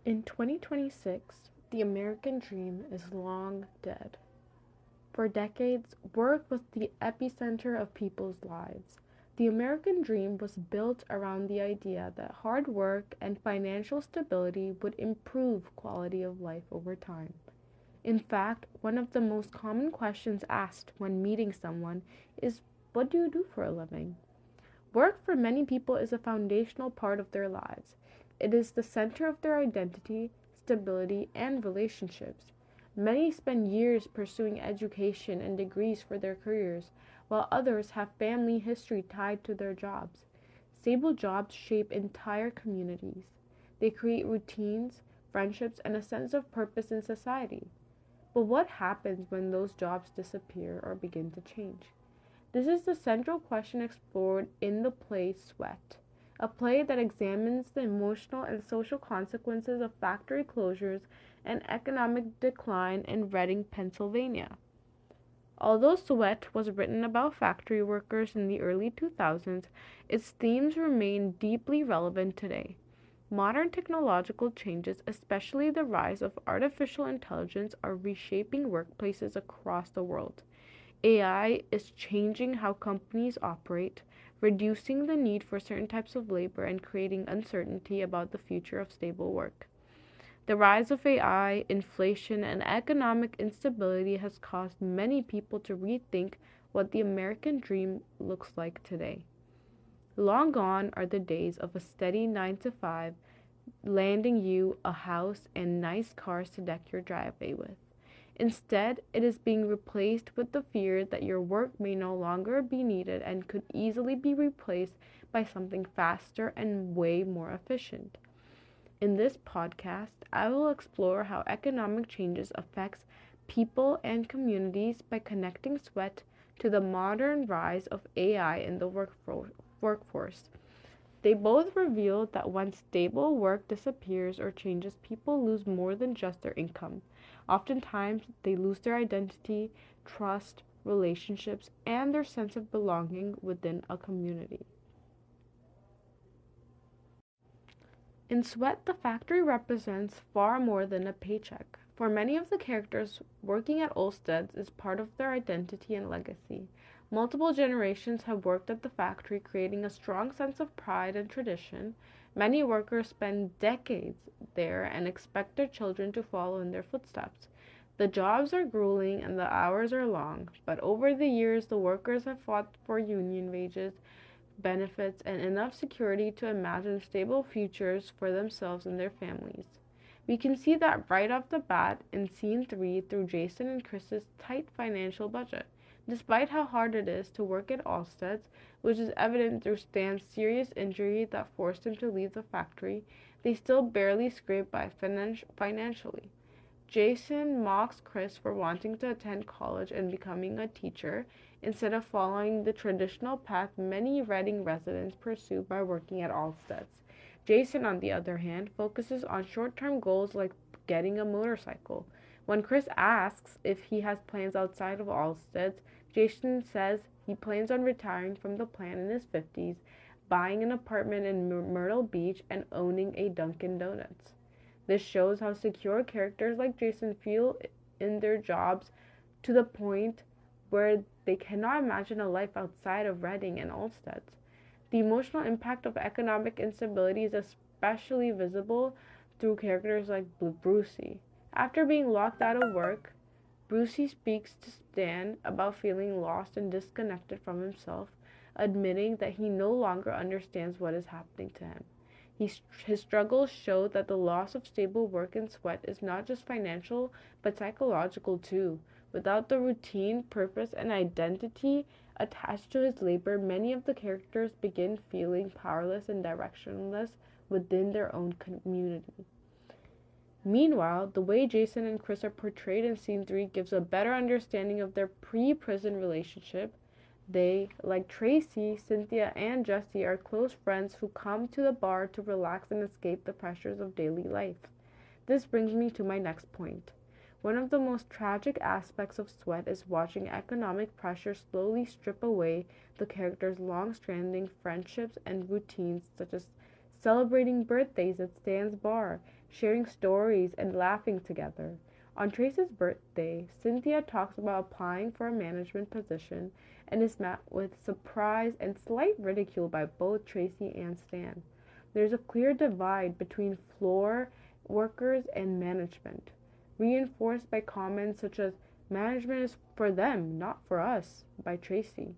In 2026, the American dream is long dead. For decades, work was the epicenter of people's lives. The American dream was built around the idea that hard work and financial stability would improve quality of life over time. In fact, one of the most common questions asked when meeting someone is, "What do you do for a living?" Work for many people is a foundational part of their lives. It is the center of their identity, stability, and relationships. Many spend years pursuing education and degrees for their careers, while others have family history tied to their jobs. Stable jobs shape entire communities. They create routines, friendships, and a sense of purpose in society. But what happens when those jobs disappear or begin to change? This is the central question explored in the play Sweat, a play that examines the emotional and social consequences of factory closures and economic decline in Reading, Pennsylvania. Although Sweat was written about factory workers in the early 2000s, its themes remain deeply relevant today. Modern technological changes, especially the rise of artificial intelligence, are reshaping workplaces across the world. AI is changing how companies operate, reducing the need for certain types of labor and creating uncertainty about the future of stable work. The rise of AI, inflation, and economic instability has caused many people to rethink what the American dream looks like today. Long gone are the days of a steady 9 to 5 landing you a house and nice cars to deck your driveway with. Instead, it is being replaced with the fear that your work may no longer be needed and could easily be replaced by something faster and way more efficient. In this podcast, I will explore how economic changes affects people and communities by connecting Sweat to the modern rise of AI in the workforce. They both reveal that when stable work disappears or changes, people lose more than just their income. Oftentimes, they lose their identity, trust, relationships, and their sense of belonging within a community. In Sweat, the factory represents far more than a paycheck. For many of the characters, working at Olsted's is part of their identity and legacy. Multiple generations have worked at the factory, creating a strong sense of pride and tradition. Many workers spend decades there and expect their children to follow in their footsteps. The jobs are grueling and the hours are long, but over the years, the workers have fought for union wages, benefits, and enough security to imagine stable futures for themselves and their families. We can see that right off the bat in scene 3 through Jason and Chris's tight financial budget. Despite how hard it is to work at Allstead's, which is evident through Stan's serious injury that forced him to leave the factory, they still barely scrape by financially. Jason mocks Chris for wanting to attend college and becoming a teacher instead of following the traditional path many Reading residents pursue by working at Allstead's. Jason, on the other hand, focuses on short-term goals like getting a motorcycle. When Chris asks if he has plans outside of Allstead's, Jason says he plans on retiring from the plant in his 50s, buying an apartment in Myrtle Beach, and owning a Dunkin' Donuts. This shows how secure characters like Jason feel in their jobs to the point where they cannot imagine a life outside of Reading and Olmsted. The emotional impact of economic instability is especially visible through characters like Brucey. After being locked out of work, Brucey speaks to Stan about feeling lost and disconnected from himself, admitting that he no longer understands what is happening to him. His struggles show that the loss of stable work and Sweat is not just financial, but psychological too. Without the routine, purpose, and identity attached to his labor, many of the characters begin feeling powerless and directionless within their own community. Meanwhile, the way Jason and Chris are portrayed in scene 3 gives a better understanding of their pre-prison relationship. They, like Tracy, Cynthia, and Jesse, are close friends who come to the bar to relax and escape the pressures of daily life. This brings me to my next point. One of the most tragic aspects of Sweat is watching economic pressure slowly strip away the characters' long-standing friendships and routines, such as celebrating birthdays at Stan's bar, sharing stories and laughing together. On Tracy's birthday, Cynthia talks about applying for a management position and is met with surprise and slight ridicule by both Tracy and Stan. There's a clear divide between floor workers and management, reinforced by comments such as, "Management is for them, not for us," by Tracy.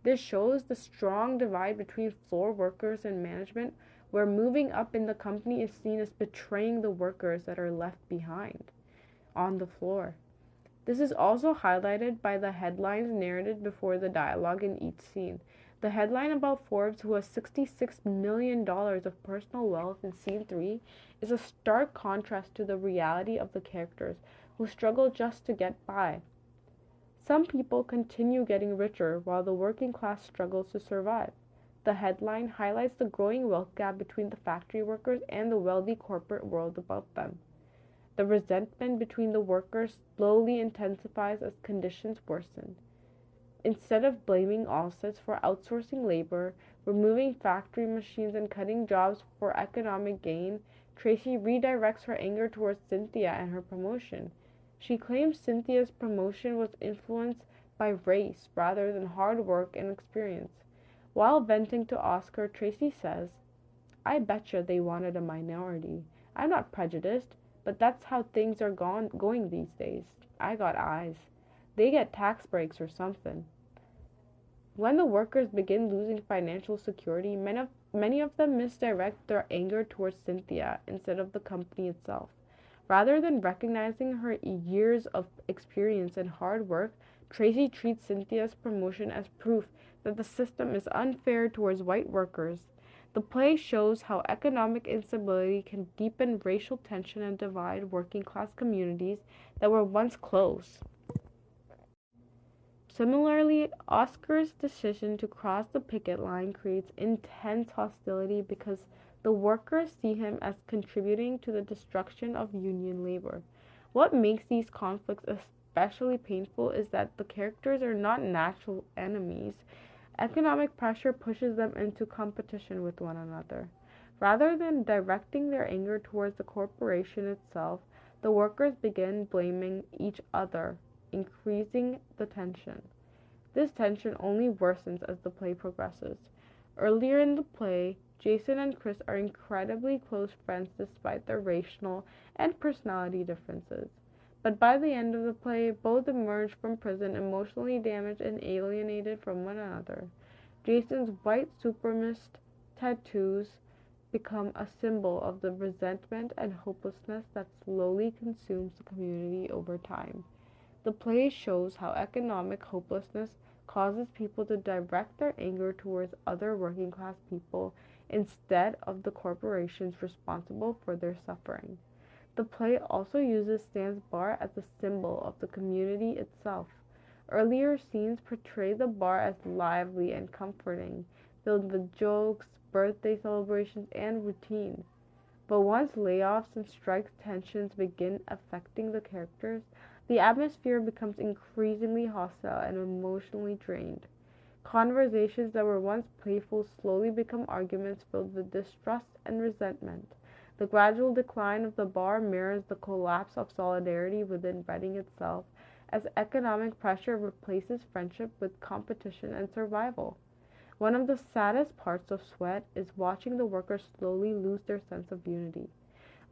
This shows the strong divide between floor workers and management, where moving up in the company is seen as betraying the workers that are left behind on the floor. This is also highlighted by the headlines narrated before the dialogue in each scene. The headline about Forbes, who has $66 million of personal wealth in scene 3, is a stark contrast to the reality of the characters, who struggle just to get by. Some people continue getting richer while the working class struggles to survive. The headline highlights the growing wealth gap between the factory workers and the wealthy corporate world above them. The resentment between the workers slowly intensifies as conditions worsen. Instead of blaming Allsets for outsourcing labor, removing factory machines, and cutting jobs for economic gain, Tracy redirects her anger towards Cynthia and her promotion. She claims Cynthia's promotion was influenced by race rather than hard work and experience. While venting to Oscar, Tracy says, "I betcha they wanted a minority. I'm not prejudiced, but that's how things are going these days. I got eyes. They get tax breaks or something." When the workers begin losing financial security, many of them misdirect their anger towards Cynthia instead of the company itself. Rather than recognizing her years of experience and hard work, Tracy treats Cynthia's promotion as proof that the system is unfair towards white workers. The play shows how economic instability can deepen racial tension and divide working class communities that were once close. Similarly, Oscar's decision to cross the picket line creates intense hostility because the workers see him as contributing to the destruction of union labor. What makes these conflicts especially painful is that the characters are not natural enemies. Economic pressure pushes them into competition with one another. Rather than directing their anger towards the corporation itself, the workers begin blaming each other, increasing the tension. This tension only worsens as the play progresses. Earlier in the play, Jason and Chris are incredibly close friends despite their racial and personality differences. But by the end of the play, both emerge from prison emotionally damaged and alienated from one another. Jason's white supremacist tattoos become a symbol of the resentment and hopelessness that slowly consumes the community over time. The play shows how economic hopelessness causes people to direct their anger towards other working class people instead of the corporations responsible for their suffering. The play also uses Stan's bar as a symbol of the community itself. Earlier scenes portray the bar as lively and comforting, filled with jokes, birthday celebrations, and routine. But once layoffs and strike tensions begin affecting the characters, the atmosphere becomes increasingly hostile and emotionally drained. Conversations that were once playful slowly become arguments filled with distrust and resentment. The gradual decline of the bar mirrors the collapse of solidarity within Reading itself, as economic pressure replaces friendship with competition and survival. One of the saddest parts of Sweat is watching the workers slowly lose their sense of unity.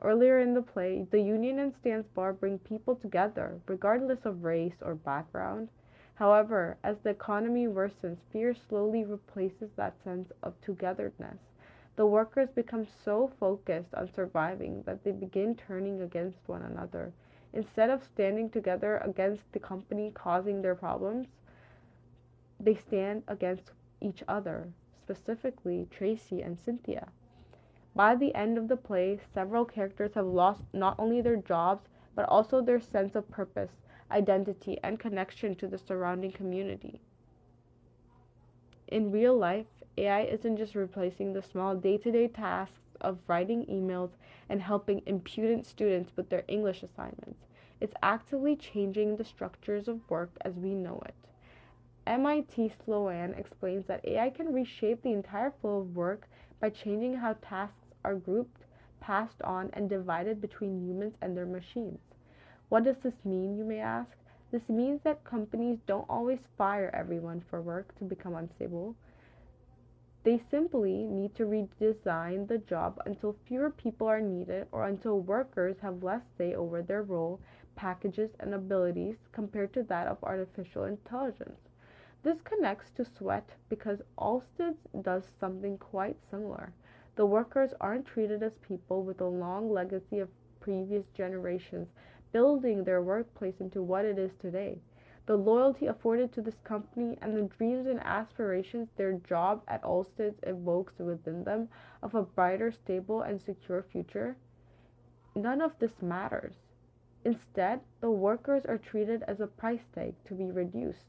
Earlier in the play, the union and Stan's bar bring people together, regardless of race or background. However, as the economy worsens, fear slowly replaces that sense of togetherness. The workers become so focused on surviving that they begin turning against one another. Instead of standing together against the company causing their problems, they stand against each other, specifically Tracy and Cynthia. By the end of the play, several characters have lost not only their jobs, but also their sense of purpose, identity, and connection to the surrounding community. In real life, AI isn't just replacing the small day-to-day tasks of writing emails and helping impudent students with their English assignments. It's actively changing the structures of work as we know it. MIT Sloan explains that AI can reshape the entire flow of work by changing how tasks are grouped, passed on, and divided between humans and their machines. What does this mean, you may ask? This means that companies don't always fire everyone for work to become unstable. They simply need to redesign the job until fewer people are needed or until workers have less say over their role, packages, and abilities compared to that of artificial intelligence. This connects to Sweat because Alstead does something quite similar. The workers aren't treated as people with a long legacy of previous generations building their workplace into what it is today. The loyalty afforded to this company and the dreams and aspirations their job at Alstead evokes within them of a brighter, stable, and secure future, none of this matters. Instead, the workers are treated as a price tag to be reduced.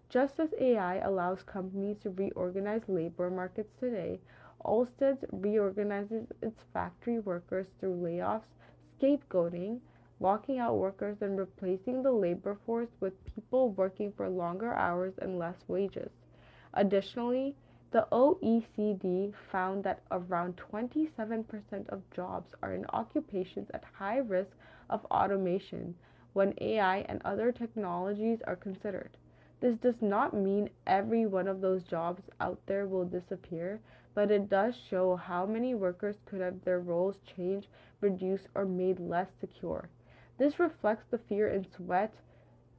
Just as AI allows companies to reorganize labor markets today, Alstead reorganizes its factory workers through layoffs, scapegoating, locking out workers, and replacing the labor force with people working for longer hours and less wages. Additionally, the OECD found that around 27% of jobs are in occupations at high risk of automation when AI and other technologies are considered. This does not mean every one of those jobs out there will disappear, but it does show how many workers could have their roles changed, reduced, or made less secure. This reflects the fear in Sweat.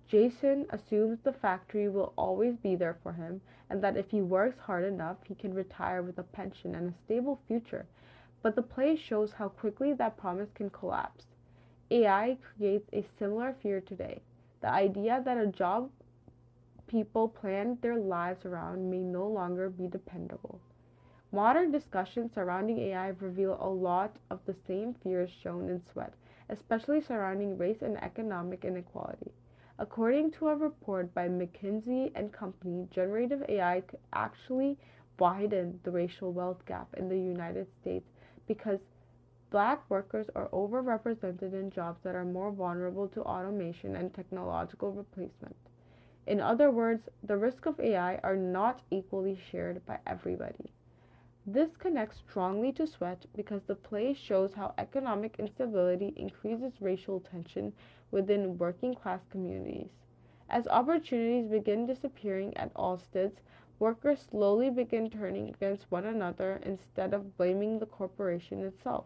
Jason assumes the factory will always be there for him and that if he works hard enough, he can retire with a pension and a stable future. But the play shows how quickly that promise can collapse. AI creates a similar fear today. The idea that a job people plan their lives around may no longer be dependable. Modern discussions surrounding AI reveal a lot of the same fears shown in Sweat, especially surrounding race and economic inequality. According to a report by McKinsey and Company, generative AI could actually widen the racial wealth gap in the United States because Black workers are overrepresented in jobs that are more vulnerable to automation and technological replacement. In other words, the risks of AI are not equally shared by everybody. This connects strongly to Sweat because the play shows how economic instability increases racial tension within working class communities. As opportunities begin disappearing at Alstead's, workers slowly begin turning against one another instead of blaming the corporation itself.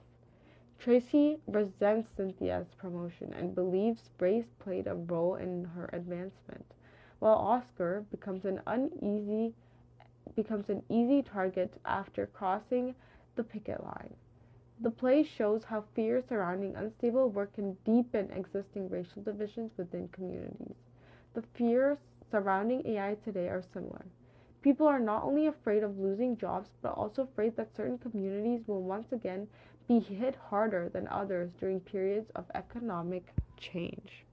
Tracy resents Cynthia's promotion and believes race played a role in her advancement, while Oscar becomes an easy target after crossing the picket line. The play shows how fear surrounding unstable work can deepen existing racial divisions within communities. The fears surrounding AI today are similar. People are not only afraid of losing jobs, but also afraid that certain communities will once again be hit harder than others during periods of economic change.